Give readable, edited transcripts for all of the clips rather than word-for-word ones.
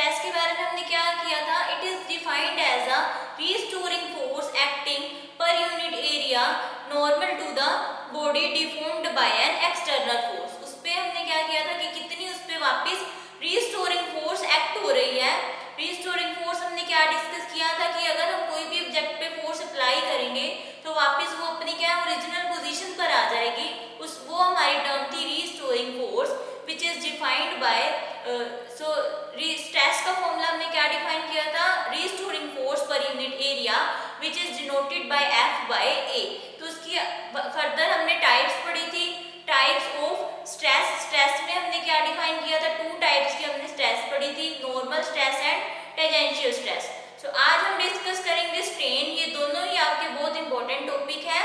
Stress के बारे में हमने क्या किया था, it is defined as a restoring force acting per unit area normal to the body deformed by an external force. उस पे हमने क्या किया था कि कितनी उस पे वापस रीस्टोरिंग फोर्स एक्ट हो रही है। रीस्टोरिंग फोर्स हमने क्या डिस्कस किया था कि अगर हम कोई भी ऑब्जेक्ट पे फोर्स अप्लाई करेंगे तो वापस वो अपनी क्या ओरिजिनल पोजीशन पर आ जाएगी। उस वो हमारी टर्म थी restoring force which is defined by stress का फॉर्मूला हमने क्या डिफाइन किया था, restoring force per unit area which is denoted by F by A। तो उसकी फर्दर हमने टाइप्स पढ़ी थी, टाइप्स ऑफ स्ट्रेस। स्ट्रेस में हमने क्या डिफाइन किया था, टू टाइप्स की हमने स्ट्रेस पढ़ी थी, normal stress and tangential stress. So आज हम डिस्कस करेंगे स्ट्रेन। ये दोनों ही आपके बहुत इंपॉर्टेंट टॉपिक है।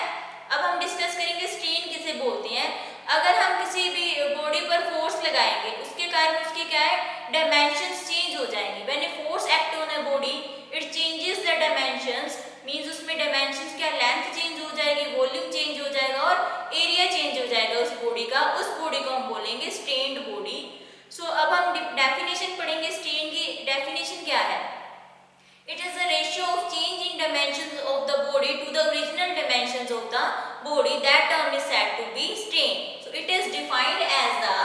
अब हम डिस्कस करेंगे स्ट्रेन किसे बोलते हैं। अगर हम किसी भी बॉडी पर फोर्स लगाएंगे उसके कारण उसके क्या है, डायमेंशंस चेंज हो जाएंगे। When a force act on a body it changes the dimensions, means उसमें डायमेंशंस क्या, लेंथ चेंज हो जाएगी, वॉल्यूम चेंज हो जाएगा और एरिया चेंज हो जाएगा उस बॉडी का। उस बॉडी को हम बोलेंगे स्ट्रेन्ड बॉडी। सो अब हम डेफिनेशन पढ़ेंगे। स्ट्रेन की डेफिनेशन क्या है, it is the ratio of change in dimensions of the body to the original dimensions of the body. That term is said to be strain. So it is defined as the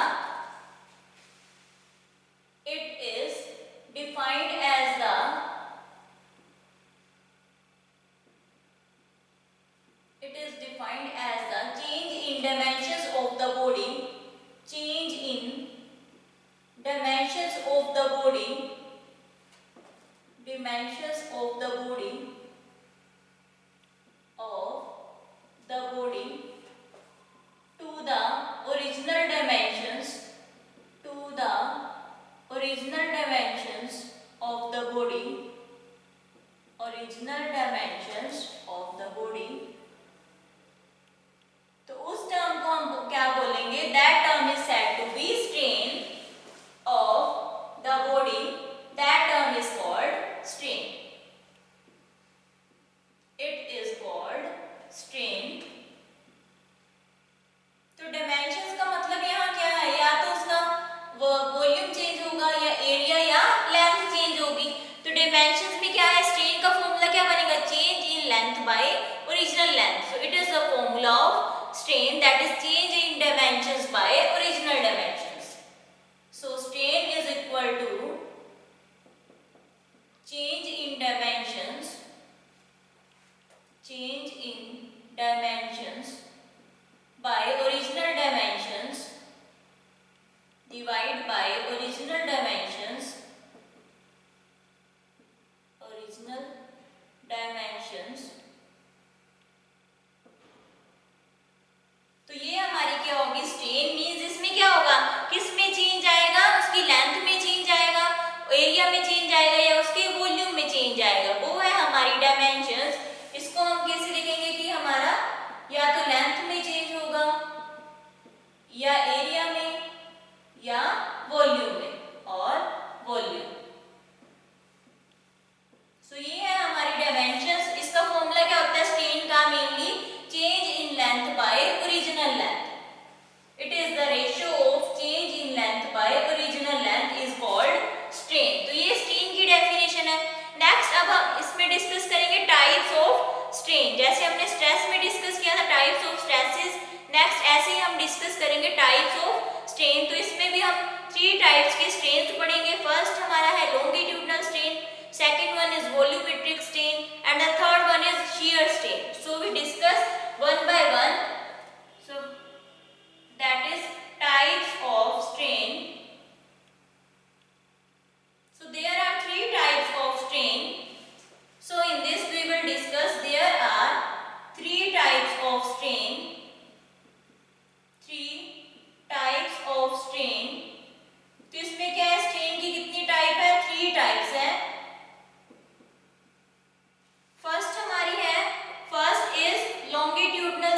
change in dimensions of the body, change in dimensions of the body, dimensions of the body to the original dimensions, to the original dimensions of the body, original dimensions of the body। तो उस term को हम क्या बोलेंगे, that term is said to be strain of the body, that term is called strain, it is called strain। तो dimensions का मतलब यहाँ क्या है, या तो उसका वॉल्यूम चेंज होगा या एरिया या लेंथ चेंज होगी। तो डायमेंशंस में क्या है, स्ट्रेन का फॉर्मूला क्या बनेगा, change in length bye original length. So it is the formula of strain, that is change in dimensions by original dimensions. So strain is equal to change in dimensions, change in dimensions by original dimensions divide by original dimensions, original dimensions। तो ये हमारी क्या होगी, strain. Means इसमें क्या होगा, किसमें change आएगा, उसकी लेंथ में चेंज आएगा, एरिया में चेंज आएगा या उसके वॉल्यूम में चेंज आएगा, वो है हमारी डायमेंशंस। इसको हम कैसे लिखेंगे कि हमारा या तो लेंथ में चेंज होगा या एरिया में या वॉल्यूम में और वॉल्यूम। सो ये है हमारी डायमेंशंस। इसका फॉर्मूला क्या होता है स्ट्रेन का, mainly change in length by original length, it is the ratio of change in length by original length is called strain। तो ये स्ट्रेन की डेफिनेशन है। नेक्स्ट अब हम इसमें डिस्कस करेंगे टाइप्स ऑफ स्ट्रेन। जैसे हमने स्ट्रेस में डिस्कस किया था टाइप्स ऑफ स्ट्रेसेस, नेक्स्ट ऐसे ही हम डिस्कस करेंगे टाइप्स ऑफ स्ट्रेन। तो इसमें भी हम 3 टाइप्स के स्ट्रेन्स पढ़ेंगे। फर्स्ट हमारा है longitudinal strain, second one is volumetric strain and the third one is shear strain। So we discuss one by one। So that is types of strain। So there are 3 types of strain। So in this we will discuss there are 3 types of strain, 3 types of strain। तो इसमें क्या है, strain की कितनी type है, 3 types है। First is longitudinal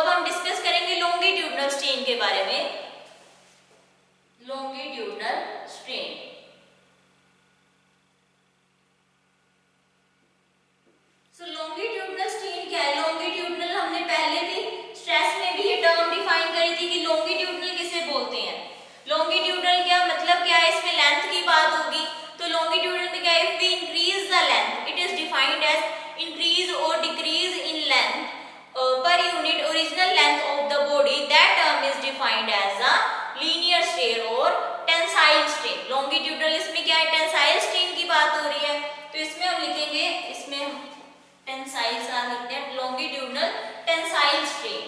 अब हम डिस्कस करेंगे लॉन्गिट्यूडनल स्ट्रेन के बारे में। लॉन्गिट्यूडनल स्ट्रेन, सो लॉन्गिट्यूडनल स्ट्रेन क्या है? लॉन्गिट्यूडनल हमने पहले भी स्ट्रेस में भी ये टर्म डिफाइन करी थी कि लॉन्गिट्यूडनल किसे बोलते हैं। लॉन्गिट्यूडनल क्या मतलब क्या है? इसमें लेंथ की बात होगी, तो लॉन्गिट्यूडनल में क्या है? If we increase the length, it is defined as increase और decrease in length per unit original length of the body, that term is defined as a linear strain और tensile strain। longitudinal इसमें क्या है? tensile strain की बात हो रही है, तो इसमें हम लिखेंगे, इसमें हम tensile साथ लिखते हैं, longitudinal tensile strain।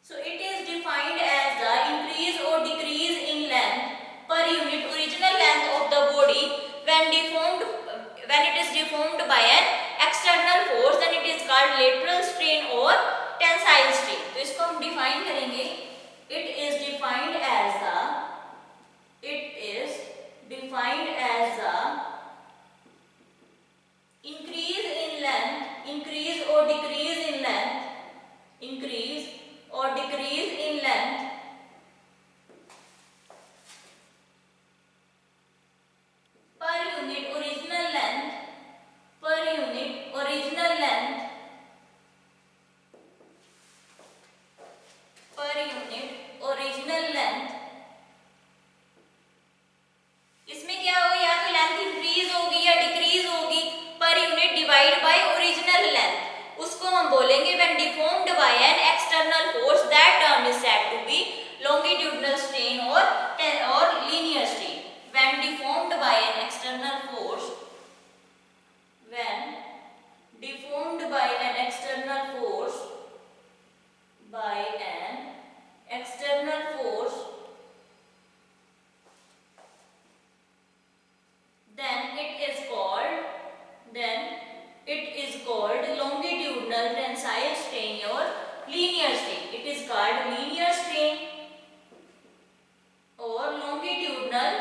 so it is defined as the increase or decrease in length per unit original length of the body when it is deformed by an external force, then it is called lateral strain or tensile strain। तो इसको हम define करेंगे, it is defined as the increase in length, increase or decrease in length, increase or decrease in length per unit original length, per unit original length, per unit original length। इसमें क्या होगा? या तो length increase होगी या decrease होगी per unit divide by original length, उसको हम बोलेंगे when deformed by an external force, that term is said to be longitudinal strain और linear strain. When deformed by an external force, when deformed by an external force, by an external force, then it is called longitudinal tensile strain or linear strain। it is called linear strain or longitudinal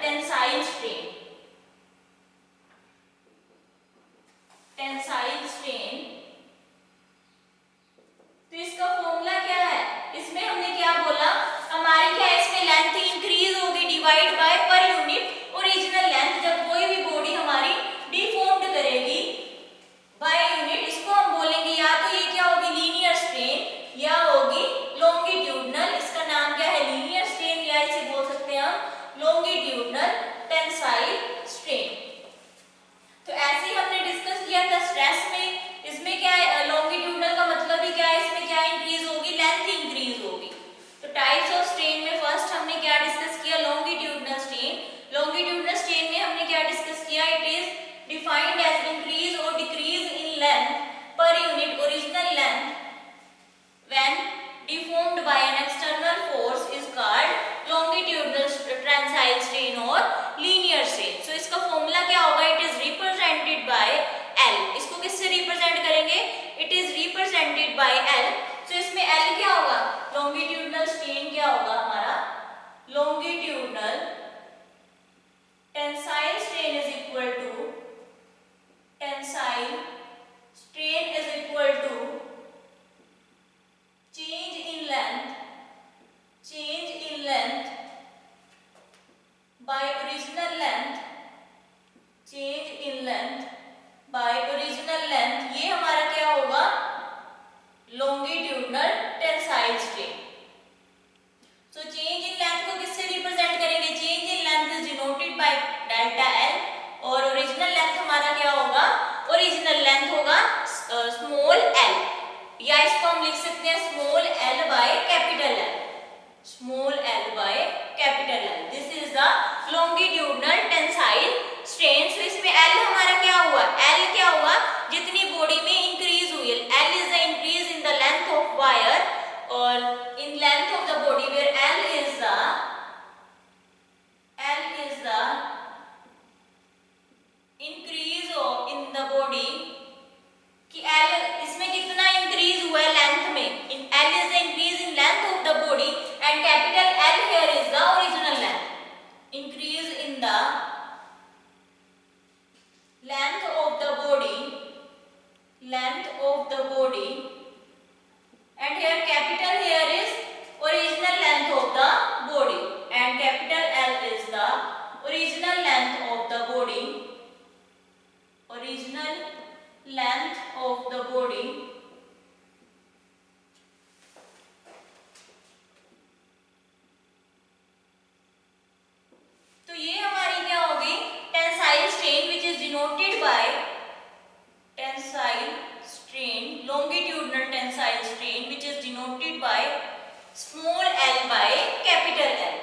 tensile strain। Tensile strain, तो इसका formula क्या है? इसमें हमने क्या बोला? हमारी क्या है? इसमें लेंथ इंक्रीज होगी डिवाइड बाय पर यूनिट ओरिजिनल लेंथ। जब कोई भी बॉडी हमारी डिफॉर्म्ड करेगी बाय यूनिट, इसको हम बोलेंगे या तो ये क्या होगी? लीनियर स्ट्रेन या होगी लॉन्गिट्यूडनल। इसका नाम क्या है? लीनियर स्ट्रेन, या इसे बोल सकते हैं हम लॉन्गिट्यूडनल टेंसाइल स्ट्रेन। तो ऐसे ही हमने डिस्कस किया था स्ट्रेस में। इसमें क्या है? लॉन्गिट्यूडनल का मतलब ही क्या है? इसमें क्या इंक्रीज होगी? लेंथ इंक्रीज होगी। तो टाइप्स ऑफ स्ट्रेन में फर्स्ट हमने क्या डिस्कस किया? Longitudinal strain. लॉन्गिट्यूडनल स्ट्रेन में हमने क्या डिस्कस किया? It is defined as increase और decrease in length per unit original length when deformed by an external force is called longitudinal tensile strain और लीनियर स्ट्रेन। सो इसका formula क्या होगा? It is represented by L। इसको किससे represent करेंगे? It is represented by L। So इसमें L क्या होगा? लॉन्गिट्यूडनल स्ट्रेन क्या होगा हमारा? Longitudinal tensile strain is equal to tensile strain is equal to change in length, change in length by original length, change in length by original length। ये हमारा क्या होगा? longitudinal tensile strain। so change original length of the body, original length of the body तो ये हमारी क्या होगी tensile strain which is denoted bye tensile strain, longitudinal tensile strain which is denoted by small l by capital L,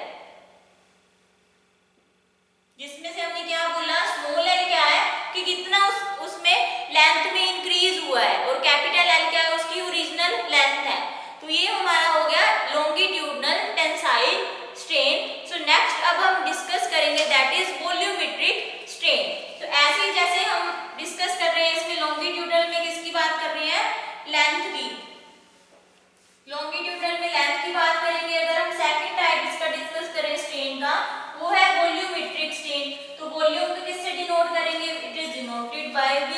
जिसमें से हमने क्या बोला स्मॉल l क्या है कि कितना उसमें लेंथ में इंक्रीज हुआ है और कैपिटल L क्या है उसकी ओरिजिनल लेंथ है। तो ये हमारा हो गया longitudinal tensile strain। So next अब हम डिस्कस करेंगे दैट इज वॉल्यूमेट्रिक स्ट्रेन। तो ऐसे ही जैसे हम डिस्कस कर रहे हैं इसमें लॉन्गिट्यूडनल में किसकी बात कर रहे हैं लेंथ की, लॉन्गिट्यूडनल में लेंथ की बात करेंगे। अगर हम सेकंड टाइप इसका डिस्कस करें स्ट्रेन का वो है वॉल्यूमेट्रिक स्ट्रेन। तो वॉल्यूम को किससे डिनोट करेंगे it is denoted by V।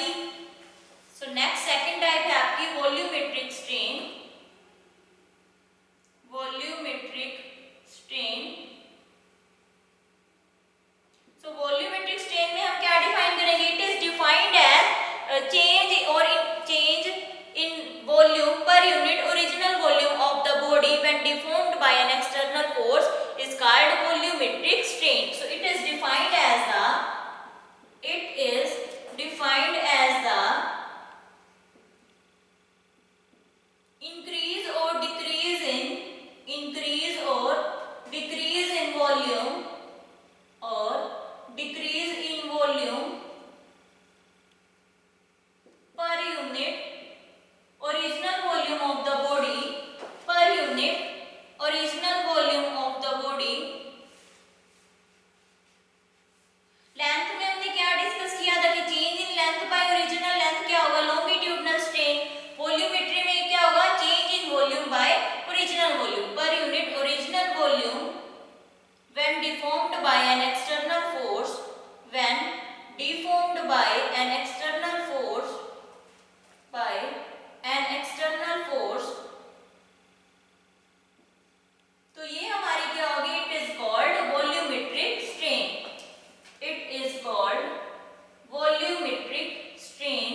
So next second type है आपकी volumetric strain, volumetric strain. So volumetric strain में हम क्या डिफाइन करेंगे it is defined as change in volume per unit original volume of the body when deformed by an external force is called volumetric strain। So it is defined as the increase or decrease in volume or decrease in volume per unit original volume of the body, per unit original volume of the body। Length में हमने क्या discuss किया था कि change in length bye original length क्या होगा longitudinal strain. वॉल्यूमेट्री में क्या होगा change in volume by original volume पर unit original volume when deformed by an external force, when deformed by an external force, by an external force। तो ये हमारी क्या होगी it is called volumetric strain, it is called volumetric strain.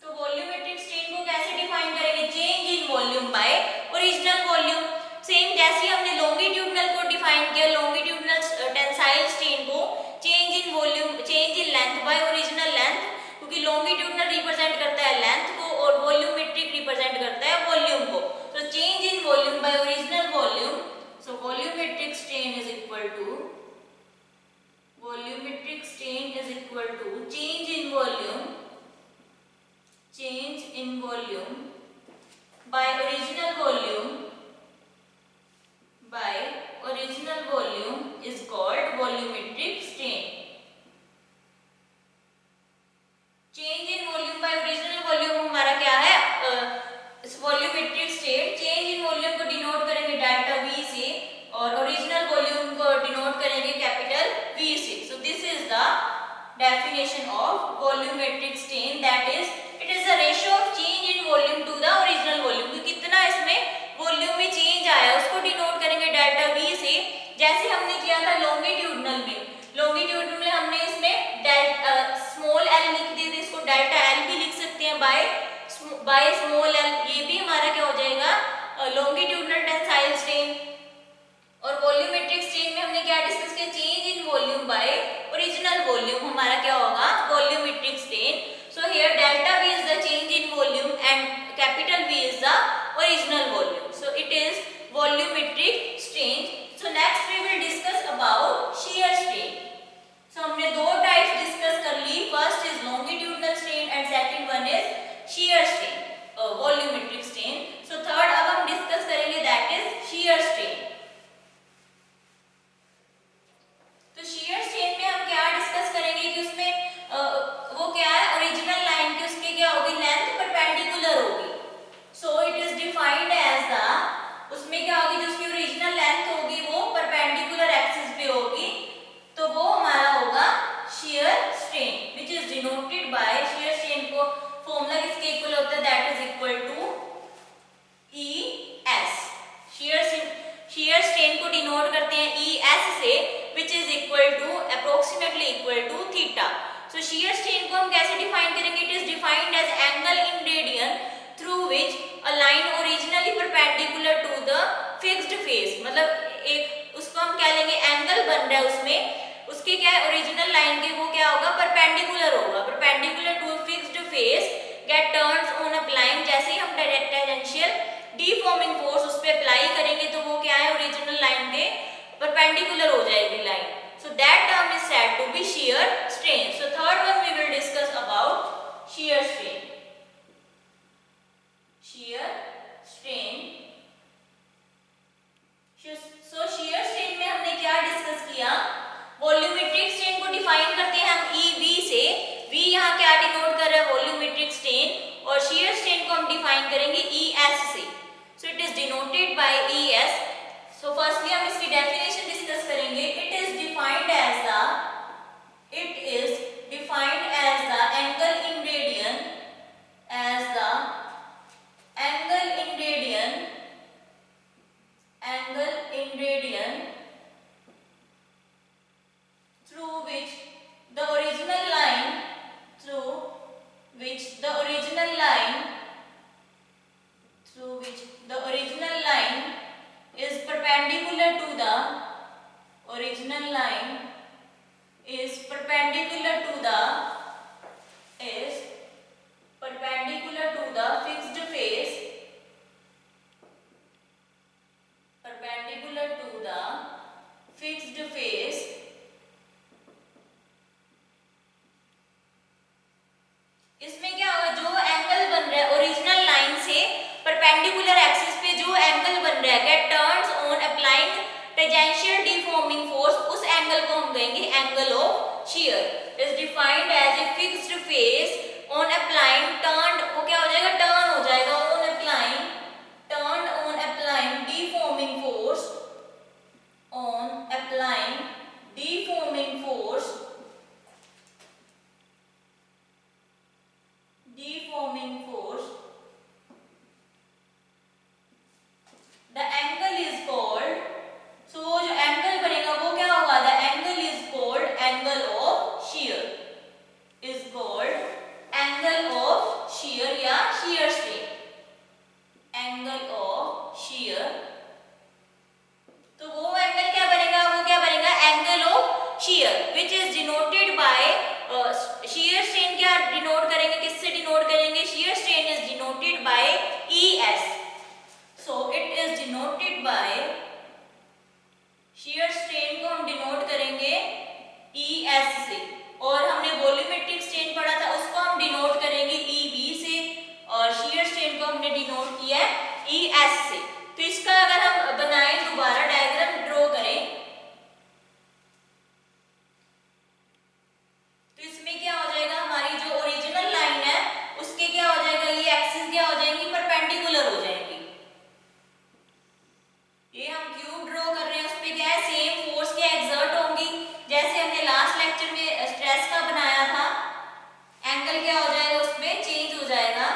तो volumetric strain को कैसे define करेंगे change in volume by original volume. Same जैसे हमने लॉन्गिट्यूडनल को डिफाइन किया लॉन्गिट्यूडनल टेंसाइल स्ट्रेन को change in volume change in length bye original length, क्योंकि लॉन्गिट्यूडनल रिप्रेजेंट करता है लेंथ को और वॉल्यूमेट्रिक रिप्रेजेंट करता है वॉल्यूम को। तो change in volume by original volume. So volumetric strain is equal to change in volume by original volume is called volumetric strain। change in volume by original volume हमारा क्या है इस volumetric strain change in volume को denote करेंगे delta V से और original volume को denote करेंगे कैपिटल V से। So this is the definition of volumetric strain that is it is the ratio of change in volume to the original volume. कितना इसमें volume में change आया उसको डिनोट करेंगे डेल्टा V से, जैसे हमने किया था लॉन्गिट्यूडनल में। लॉन्गिट्यूडनल में हमने इसमें स्मॉल l लिख दिए थे, इसको डेल्टा L भी लिख सकते हैं बाय स्मॉल l। ये भी हमारा क्या हो जाएगा लॉन्गिट्यूडनल टेंसाइल स्ट्रेन। और वॉल्यूमेट्रिक स्ट्रेन में हमने क्या डिस्कस किया change in volume by original volume हमारा क्या होगा volumetric strain. So here delta V is the change in volume and capital V is the original volume. So it is volumetric strain. So next we will discuss about shear strain। So हमने दो types discuss कर ली, first is longitudinal strain and second one is shear strain, volumetric strain। So third अब हम discuss करेंगे that is shear strain। तो shear strain में हम क्या डिस्कस करेंगे कि उसमें वो क्या है ओरिजिनल लाइन की उसके क्या होगी लेंथ परपेंडिकुलर होगी। So it is defined as the उसमें क्या होगी जो उसकी ओरिजिनल लेंथ होगी वो परपेंडिकुलर shear strain को डिनोट करते हैं ES से, which is equal to approximately equal to theta. So shear strain को हम कैसे डिफाइन करेंगे? It is defined as angle in radian through which a line originally perpendicular to the fixed face. मतलब एक उसको हम क्या लेंगे, एंगल बन रहा है उसमें, उसके क्या ओरिजिनल लाइन के वो क्या होगा, परपेंडिकुलर होगा, perpendicular to fixed face get turns on applying. जैसे ही हम डायरेक्ट टेंजेंशियल डीफॉर्मिंग फोर्स उस पे अप्लाई करेंगे तो वो क्या है, ओरिजिनल लाइन के परपेंडिकुलर हो जाएगी line. So that term is said to be shear strain. So third one we will discuss about shear strain. Shear strain. So shear strain में हमने क्या डिस्कस किया, वॉल्यूमेट्रिक स्ट्रेन को डिफाइन करते हैं हम EV से. V यहाँ क्या डिनोट कर रहा है, वॉल्यूमेट्रिक स्ट्रेन, और shear strain को हम डिफाइन करेंगे ES से. So it is denoted by ES. So firstly हम इसकी डेफिनेशन डिस्कस करेंगे. It is defined as the angle in radian, as the angle in radian through which the original line is perpendicular to the fixed face, इसमें क्या होगा, जो angle बन रहा है ओरिजिनल लाइन से परपेंडिकुलर एक्सिस पे जो एंगल बन रहा है, get turns on applying tangential deforming force, उस एंगल को हम कहेंगे angle of shear. Is defined as a fixed face on applying turn, वो क्या हो जाएगा, टर्न हो जाएगा, on applying deforming force, the angle is called, so जो एंगल बनेगा वो क्या होगा, the angle is called angle of shear, या shear strain, angle of shear. तो वो एंगल क्या बनेगा, angle of shear, which is denoted by shear strain क्या डिनोट करेंगे, किससे डिनोट करेंगे, shear strain is denoted by ES. So it is denoted by, shear strain को हम डिनोट करेंगे ES से, और हमने वॉल्यूमेट्रिक स्ट्रेन पढ़ा था उसको हम डिनोट करेंगे EV से, और shear strain को हमने डिनोट किया है ES से. तो इसका अगर हम बनाएं, दोबारा डायग्राम ड्रॉ करें, तो इसमें क्या हो जाएगा, हमारी जो ओरिजिनल लाइन है उसके क्या हो जाएगा, ये एक्सिस क्या हो जाएंगी, परपेंडिकुलर हो जाएंगी. ये हम क्यूब ड्रॉ कर रहे हैं, उस पे क्या है, सेम फोर्स क्या एक्सर्ट होंगी, जैसे हमने लास्ट लेक्चर में स्ट्रेस का बनाया था, एंगल क्या हो जाएगा, उसमें चेंज हो जाएगा.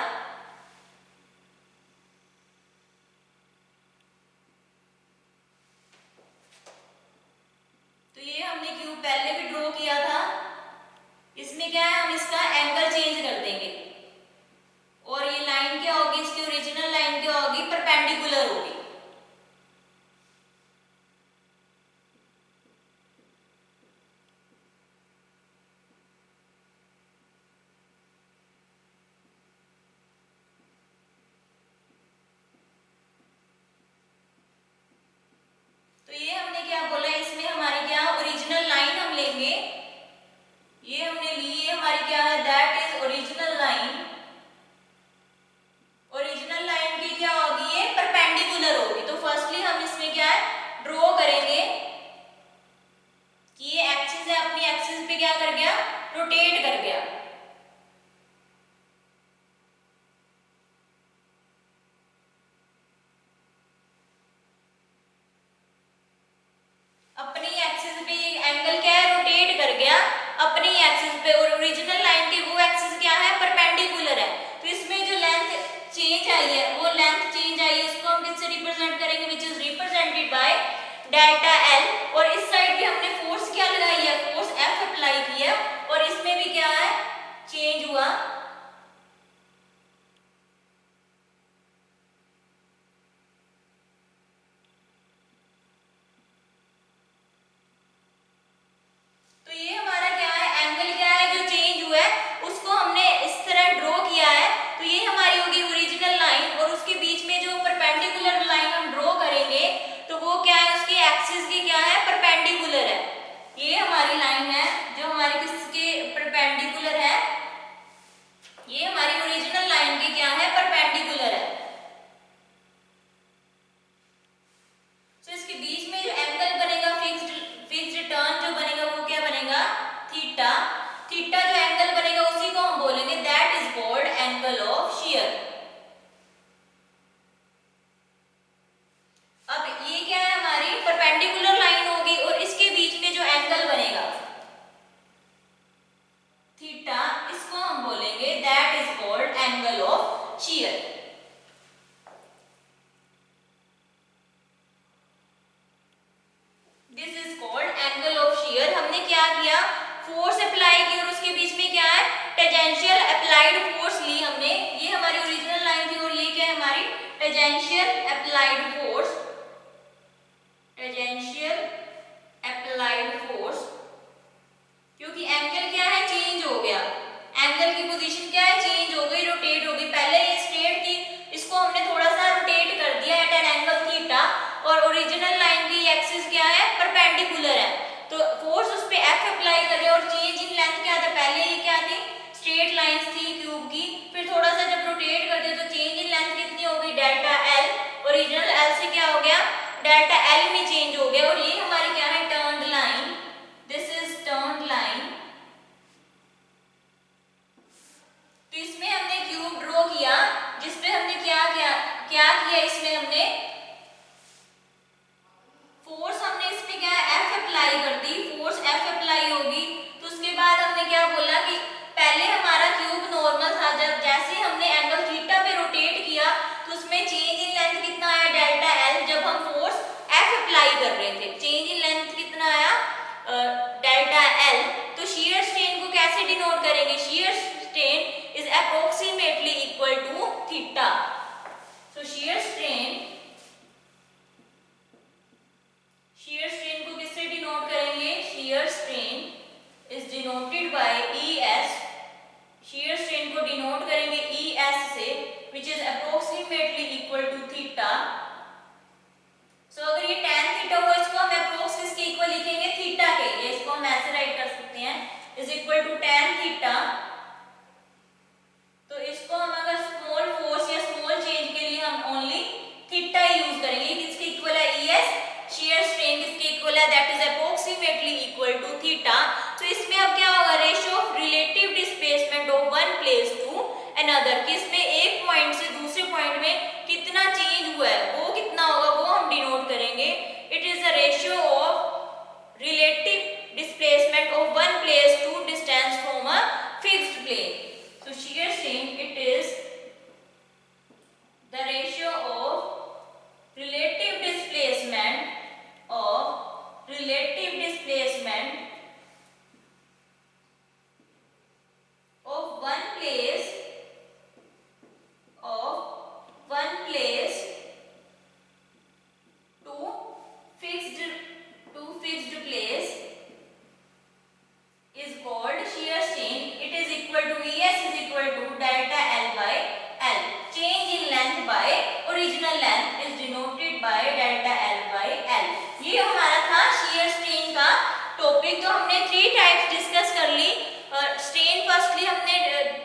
डेल्टा एल, और इस साइड भी हमने फोर्स क्या लगाई है, फोर्स एफ अप्लाई की है, और इसमें भी क्या है, चेंज हुआ। तो ये हमारा क्या है, एंगल क्या है जो चेंज हुआ है, उसको हमने इस तरह ड्रॉ किया है। तो ये हमारी होगी ओरिजिनल लाइन, और उसके बीच में जो परपेंडिकुलर लाइन हम ड्रॉ करेंगे तो वो क्या है, उसकी एक्सिस की क्या है, परपेंडिकुलर है। ये हमारी लाइन है जो हमारी किसके परपेंडिकुलर है, ये हमारी ओरिजिनल लाइन की क्या है, परपेंडिकुलर है। तो इसके बीच में जो एंगल बनेगा, फिक्स्ड टर्न जो बनेगा वो क्या बनेगा, थीटा। थीटा जो एंगल बनेगा उसी को हम बोलेंगे that is called angle of shear. अब ये क्या है, हमारी परपेंडिकुलर लाइन होगी, और इसके बीच में जो एंगल बनेगा थीटा, इसको हम बोलेंगे that is called angle of shear. This is called angle of shear. हमने क्या किया, फोर्स अप्लाई की, और उसके बीच में क्या है, टेंजेंशियल अप्लाइड फोर्स ली हमने। ये हमारी ओरिजिनल लाइन थी, और ये क्या है, हमारी tangential applied force, tangential applied force. क्योंकि एंगल क्या है, चेंज हो गया, एंगल की पोजीशन क्या है, चेंज हो गई, रोटेट हो गई। पहले ये स्ट्रेट थी, इसको हमने थोड़ा सा रोटेट कर दिया एट एन एंगल थीटा, और ओरिजिनल लाइन की एक्सिस क्या है, परपेंडिकुलर है। तो फोर्स उस पे एफ अप्लाई कर रहे हैं, और चेंज इन लेंथ क्या था, पहले ये क्या थी, स्ट्रेट लाइंस थी क्यूब की, फिर थोड़ा सा जब रोटेट कर दिया तो चेंज इन लेंथ कितनी हो गई, डेल्टा एल, ओरिजिनल एल से क्या हो गया, डेल्टा एल में चेंज हो गया। और ये हमारी क्या है, turned line, this is turned line. तो इसमें हमने क्यूब ड्रॉ किया, जिसपे हमने क्या किया, इसमें हमने फोर्स, हमने इसमें क्या है, एफ अप्लाई कर दी, फोर्स एफ अप्लाई होगी। तो उसके बाद हमने क्या बोला कि पहले हमारा क्यूब नॉर्मल था, जब जैसे हमने एंगल थीटा पे रोटेट किया तो उसमें चेंज इन लेंथ कितना आया, डेल्टा एल, जब हम फोर्स एफ अप्लाई कर रहे थे, चेंज इन लेंथ कितना आया, डेल्टा एल। तो शियर स्ट्रेन को कैसे डिनोट करेंगे, shear strain is approximately equal to theta. So shear strain को किससे डिनोट करेंगे, shear strain is denoted by ES, shear strain को डिनोट करेंगे ES से, which is approximately equal to theta. So अगर ये tan थीटा हो, इसको हम अप्रोक्स किसके इक्वल लिखेंगे, थीटा के, ये इसको हम ऐसे राइट कर सकते हैं, is equal to tan theta. तो इसको हम अगर स्मॉल फोर्स या स्मॉल चेंज के लिए हम ओनली थीटा यूज करेंगे। किसके इक्वल है, ES, शियर स्ट्रेन किसके इक्वल है, that is approximately equal to theta. तो इसमें अब क्या होगा, ratio of relative displacement of one place to another, कि इसमें एक पॉइंट से दूसरे पॉइंट में कितना चेंज हुआ है, वो कितना होगा, वो हम डिनोट करेंगे। It is the ratio of relative displacement of one place to distance from a fixed plane. So shear strain, it is the ratio of relative displacement of one place to fixed place is called shear strain. It is equal to ES is equal to delta L by L. Change in length by original length is denoted by delta L by L. ये हमारा था shear strain का topic. तो हमने 3 types discuss कर ली। Strain firstly हमने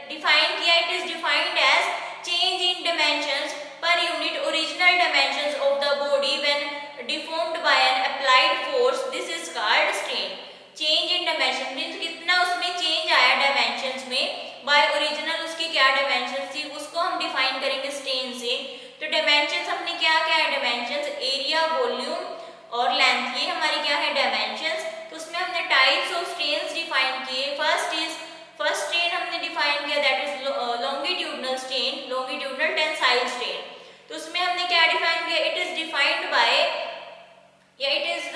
define किया, it is defined as change in dimensions per unit original dimensions of the body when deformed by an applied force, this is called strain. Change in dimension means कितना उसमें change आया dimensions में, bye original उसकी क्या dimensions थी उसको हम define करेंगे स्ट्रेन से। तो डायमेंशंस हमने क्या है, डायमेंशंस एरिया, वॉल्यूम और लेंथ, ये हमारी क्या है डायमेंशंस। तो उसमें हमने टाइप्स ऑफ स्ट्रेन्स डिफाइन किए। फर्स्ट स्ट्रेन हमने डिफाइन किया that is longitudinal strain, longitudinal tensile strain. तो उसमें हमने क्या डिफाइन किया, इट इज डिफाइंड बाय या it is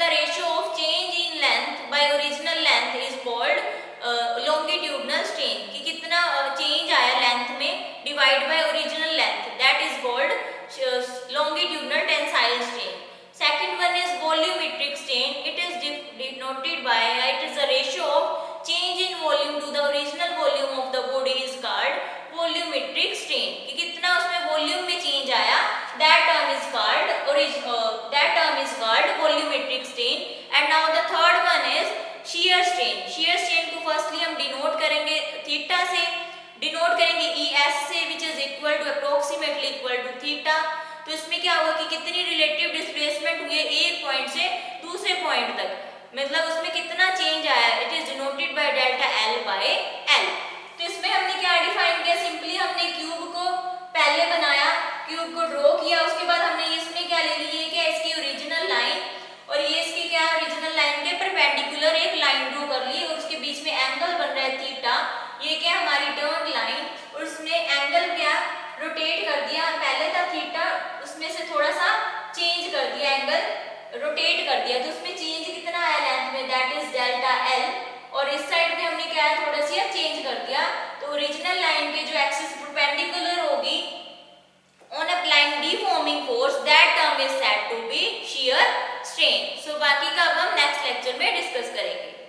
and now the third one is shear strain. shear strain को फर्स्टली हम डिनोट करेंगे थीटा से, डिनोट करेंगे ES से which is equal to approximately equal to theta. तो इसमें क्या होगा कि कितनी रिलेटिव डिस्प्लेसमेंट हुई है एक पॉइंट से दूसरे पॉइंट तक, मतलब उसमें कितना चेंज आया, it is denoted by delta L by L। तो इसमें हमने क्या डिफाइन किया, सिंपली हमने क्यूब को पहले बनाया, क्यूब को ड्रॉ किया, उसके बाद हमने इसमें क्या ले ली, ये क्या इसकी ओरिजिनल लाइन और ये इसकी क्या ओरिजिनल लाइन के परपेंडिकुलर एक लाइन ड्रॉ कर ली और उसके बीच में एंगल बन रहा है थीटा, ये क्या हमारी टर्न लाइन, और उसने एंगल क्या रोटेट कर दिया, पहले था थीटा उसमें से थोड़ा सा चेंज कर दिया, एंगल रोटेट कर दिया, तो उसमें चेंज कितना आया लेंथ में, दैट इज डेल्टा L। और इस साइड में हमने क्या है थोड़ा सा चेंज कर दिया, तो ओरिजिनल लाइन के जो एक्सिस परपेंडिकुलर होगी on applying deforming force, that term is said to be shear strain। So बाकी का अब हम नेक्स्ट लेक्चर में डिस्कस करेंगे।